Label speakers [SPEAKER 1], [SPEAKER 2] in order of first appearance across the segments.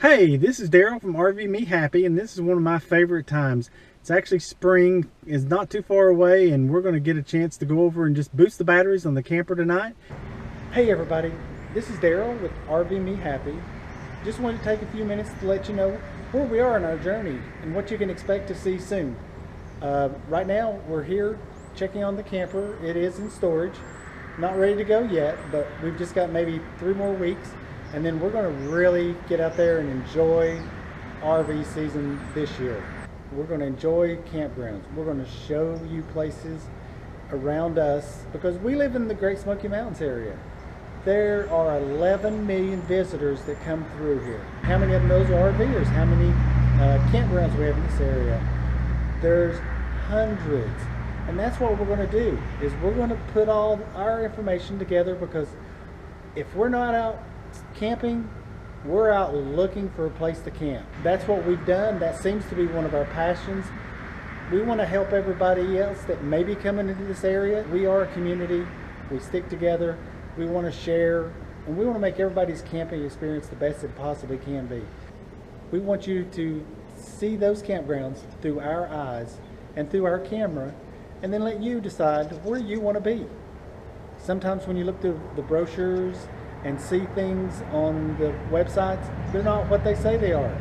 [SPEAKER 1] Hey, this is Daryl from RV Me Happy, and this is one of my favorite times. It's actually spring, is not too far away, and we're going to get a chance to go over and just boost the batteries on the camper tonight. Hey everybody, this is Daryl with RV Me Happy. Just wanted to take a few minutes to let you know where we are in our journey and what you can expect to see soon. Right now, we're here checking on the camper. It is in storage, not ready to go yet, but we've just got maybe 3 more weeks, and then we're going to really get out there and enjoy RV season this year. We're going to enjoy campgrounds. We're going to show you places around us because we live in the Great Smoky Mountains area. There are 11 million visitors that come through here. How many of those are RVers? How many campgrounds we have in this area? There's hundreds. And that's what we're going to do, is we're going to put all our information together, because if we're not out camping, we're out looking for a place to camp. That's what we've done. That seems to be one of our passions. We want to help everybody else that may be coming into this area. We are a community. We stick together. We want to share, and we want to make everybody's camping experience the best it possibly can be. We want you to see those campgrounds through our eyes and through our camera, and then let you decide where you want to be. Sometimes when you look through the brochures and see things on the websites, they're not what they say they are.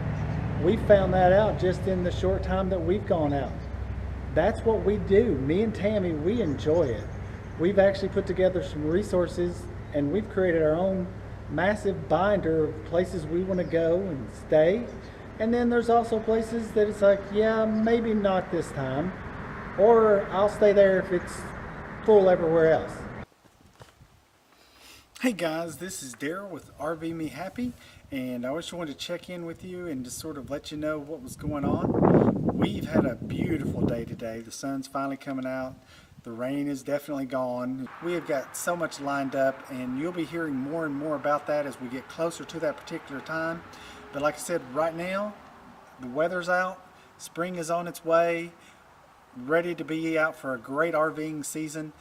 [SPEAKER 1] We found that out just in the short time that we've gone out. That's what we do. Me and Tammy, we enjoy it. We've actually put together some resources, and we've created our own massive binder of places we want to go and stay. And then there's also places that it's like, yeah, maybe not this time, or I'll stay there if it's full everywhere else. Hey guys, this is Daryl with RV Me Happy, and I just wanted to check in with you and just sort of let you know what was going on. We've had a beautiful day today. The sun's finally coming out. The rain is definitely gone. We have got so much lined up, and you'll be hearing more and more about that as we get closer to that particular time. But like I said, right now, the weather's out, spring is on its way, ready to be out for a great RVing season.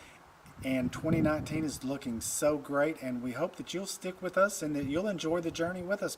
[SPEAKER 1] And 2019 is looking so great, and we hope that you'll stick with us and that you'll enjoy the journey with us.